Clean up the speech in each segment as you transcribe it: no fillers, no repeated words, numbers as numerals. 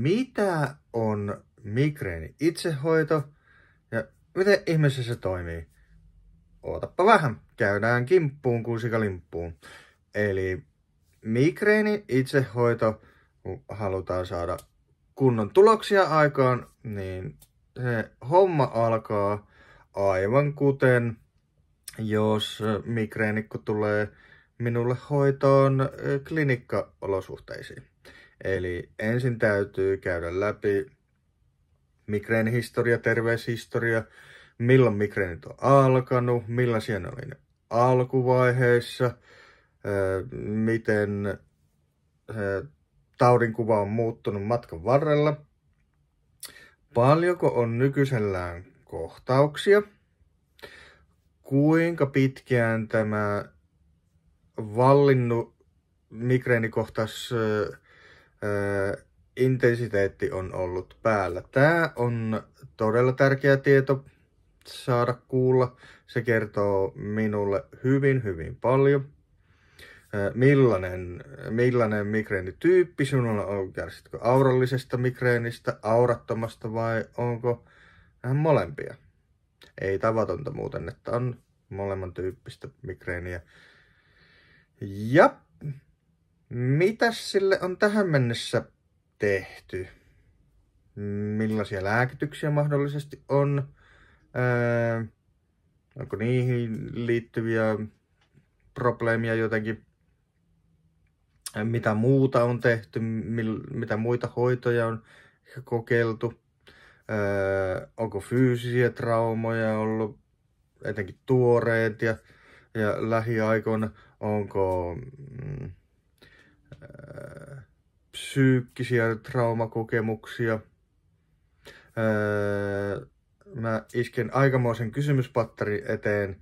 Mitä on migreeni itsehoito ja miten ihmeessä se toimii? Ootappa vähän, käydään kimppuun kuin sikalimppuun. Eli migreeni itsehoito, kun halutaan saada kunnon tuloksia aikaan, niin se homma alkaa aivan kuten jos migreenikko tulee minulle hoitoon klinikkaolosuhteisiin. Eli ensin täytyy käydä läpi migreenihistoria, terveyshistoria, milloin migreenit on alkanut, millaisia ne oli ne alkuvaiheissa, miten taudinkuva on muuttunut matkan varrella, paljonko on nykyisellään kohtauksia, kuinka pitkään tämä vallinnut migreenikohtaus intensiteetti on ollut päällä. Tämä on todella tärkeä tieto saada kuulla. Se kertoo minulle hyvin paljon. Millainen migreenityyppi sinulla on? Kärsitkö aurallisesta migreenistä, aurattomasta vai onko vähän molempia? Ei tavatonta muuten, että on molemman tyyppistä migreeniä. Ja mitäs sille on tähän mennessä tehty? Millaisia lääkityksiä mahdollisesti on? Onko niihin liittyviä probleemia jotenkin? Mitä muuta on tehty? Mitä muita hoitoja on kokeiltu? Onko fyysisiä traumoja ollut, etenkin tuoreet ja lähiaikoina? Onko psyykkisiä traumakokemuksia? Mä isken aikamoisen kysymyspatteri eteen,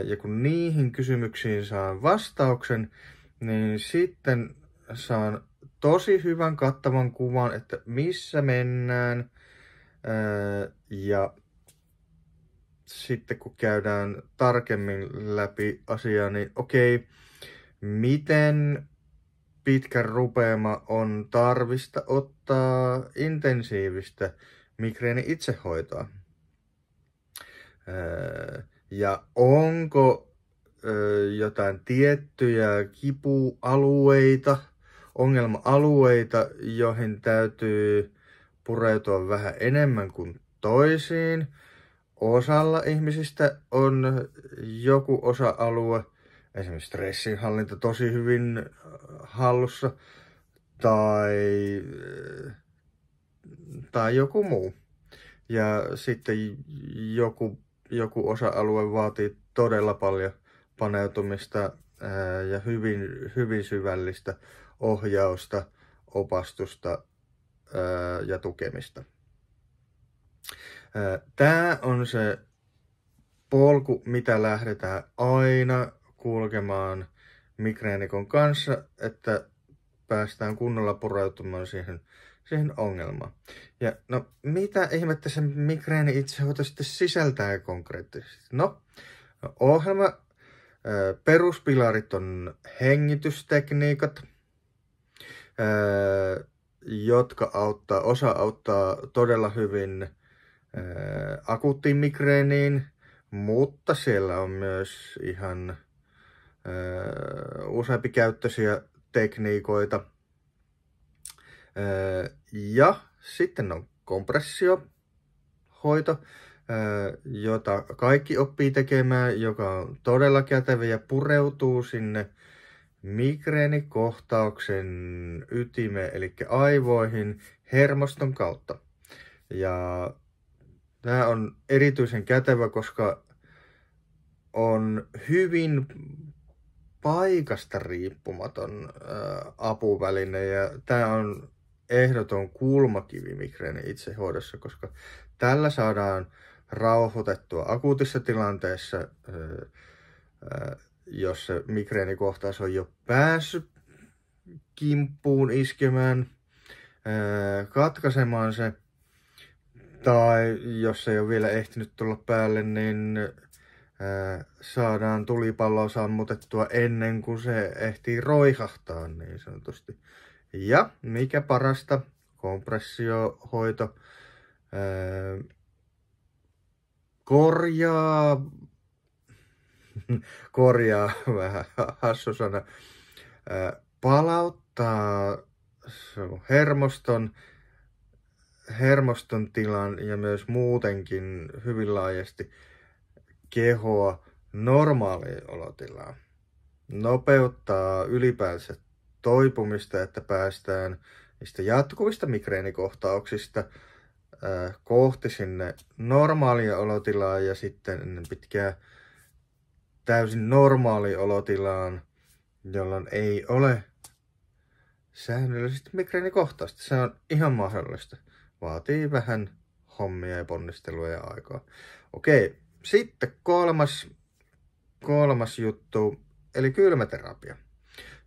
ja kun niihin kysymyksiin saan vastauksen, niin sitten saan tosi hyvän kattavan kuvan, että missä mennään. Ja sitten kun käydään tarkemmin läpi asiaa, niin okei, miten pitkä rupeama on tarvista ottaa intensiivistä migreeni-itsehoitoa? Ja onko jotain tiettyjä kipualueita, ongelma-alueita, joihin täytyy pureutua vähän enemmän kuin toisiin? Osalla ihmisistä on joku osa-alue, esimerkiksi stressinhallinta tosi hyvin hallussa, tai joku muu. Ja sitten joku osa-alue vaatii todella paljon paneutumista ja hyvin syvällistä ohjausta, opastusta ja tukemista. Tämä on se polku, mitä lähdetään aina kulkemaan migreenikon kanssa, että päästään kunnolla pureutumaan siihen ongelmaan. Ja no, mitä ihmettä se migreeni-itsehoito sitten sisältää konkreettisesti? No, ohjelma, peruspilarit on hengitystekniikat, jotka osa auttaa todella hyvin akuuttiin migreeniin, mutta siellä on myös ihan useampi käyttöisiä tekniikoita. Ja sitten on kompressiohoito, jota kaikki oppii tekemään, joka on todella kätevä ja pureutuu sinne migreenikohtauksen ytimeen, eli aivoihin hermoston kautta. Ja tämä on erityisen kätevä, koska on hyvin paikasta riippumaton apuväline, ja tämä on ehdoton kulmakivi migreeni itsehoidossa, koska tällä saadaan rauhoitettua akuutissa tilanteessa, jos se migreenikohtaus on jo päässyt kimppuun iskemään, katkaisemaan se, tai jos ei ole vielä ehtinyt tulla päälle, niin saadaan tulipallo sammutettua ennen kuin se ehtii roihahtaa niin sanotusti. Ja mikä parasta, kompressiohoito, korjaa vähän hassu sana, palauttaa hermoston tilan ja myös muutenkin hyvin laajasti kehoa normaaliin olotilaan. Nopeuttaa ylipäänsä toipumista, että päästään niistä jatkuvista migreenikohtauksista kohti sinne normaalia olotilaa ja sitten ennen pitkää täysin normaali olotilaan, jolloin ei ole säännöllisesti migreenikohtausta. Se on ihan mahdollista. Vaatii vähän hommia ja ponnistelua ja aikaa. Okei, sitten kolmas juttu, eli kylmäterapia.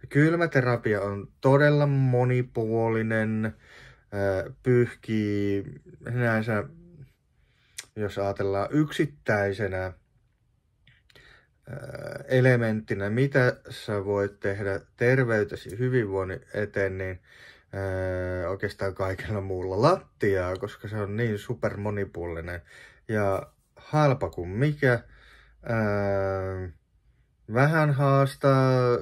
Kylmäterapia on todella monipuolinen, pyyhkii näissä, jos ajatellaan yksittäisenä elementtinä, mitä sä voit tehdä terveytesi hyvinvoinnin eteen, niin oikeastaan kaikella muulla lattiaa, koska se on niin super monipuolinen ja halpa kuin mikä. Vähän haastaa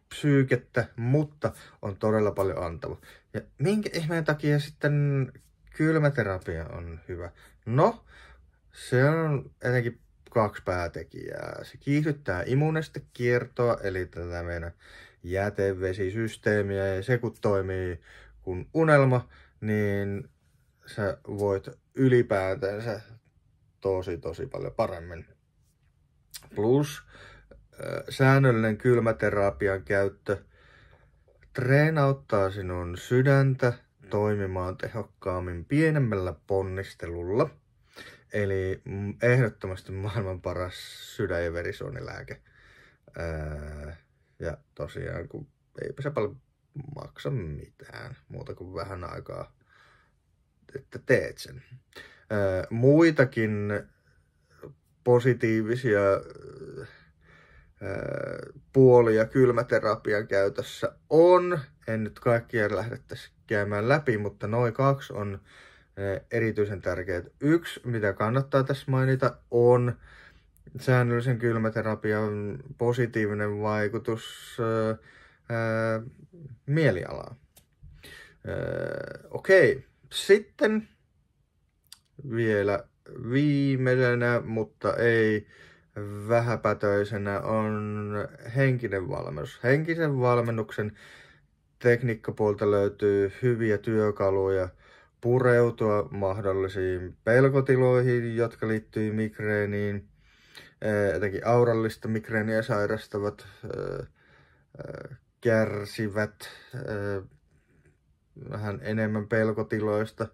psyykettä, mutta on todella paljon antava. Ja minkä ihmeen takia sitten kylmäterapia on hyvä? No, se on etenkin 2 päätekijää. Se kiihdyttää immuunestekiertoa, eli tätä meidän jätevesisysteemiä, ja se kun toimii kun unelma, niin sä voit ylipäätänsä tosi paljon paremmin. Plus säännöllinen kylmäterapian käyttö treenauttaa sinun sydäntä toimimaan tehokkaammin pienemmällä ponnistelulla. Eli ehdottomasti maailman paras sydän- ja verisuonilääke. Ja tosiaan, kun eipä se paljon maksa mitään, muuta kuin vähän aikaa, että teet sen. Muitakin positiivisia puolia kylmäterapian käytössä on. En nyt kaikkia lähdettäisi käymään läpi, mutta noin 2 on erityisen tärkeät. 1, mitä kannattaa tässä mainita, on säännöllisen kylmäterapian positiivinen vaikutus mielialaan. Okei, sitten vielä viimeisenä, mutta ei vähäpätöisenä, on henkinen valmennus. Henkisen valmennuksen tekniikkapuolta löytyy hyviä työkaluja pureutua mahdollisiin pelkotiloihin, jotka liittyy migreeniin. Etenkin aurallista migreeniä sairastavat kärsivät vähän enemmän pelkotiloista,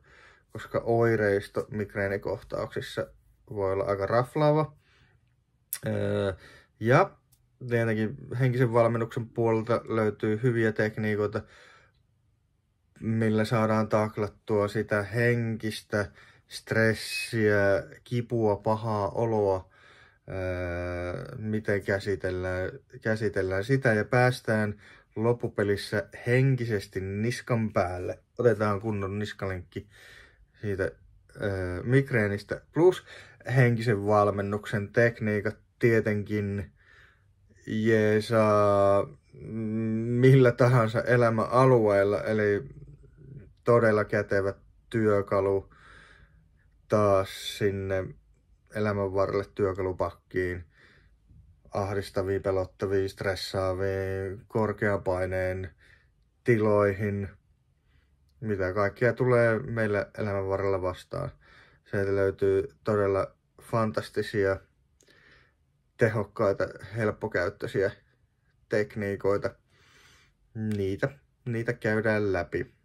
koska oireisto migreenikohtauksissa voi olla aika raflaava. Ja tietenkin henkisen valmennuksen puolelta löytyy hyviä tekniikoita, millä saadaan taklattua sitä henkistä stressiä, kipua, pahaa oloa, miten käsitellään sitä ja päästään loppupelissä henkisesti niskan päälle. Otetaan kunnon niskalenkki siitä migreenistä. Plus henkisen valmennuksen tekniikat tietenkin jeesaa millä tahansa elämäalueella, eli todella kätevä työkalu taas sinne elämän varrelle työkalupakkiin ahdistaviin, pelottaviin, stressaaviin, korkean paineen tiloihin, mitä kaikkea tulee meillä elämän varrella vastaan. Sieltä löytyy todella fantastisia, tehokkaita, helppokäyttöisiä tekniikoita. Niitä käydään läpi.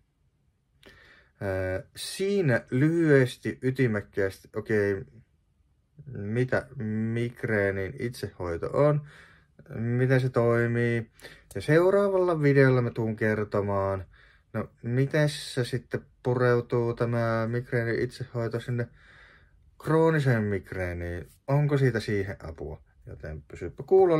Siinä lyhyesti, ytimekkäästi, mitä migreenin itsehoito on, miten se toimii. Ja seuraavalla videolla mä tuun kertomaan, no miten se sitten pureutuu tämä migreenin itsehoito sinne krooniseen migreeniin. Onko siitä siihen apua? Joten pysypä kuulolla.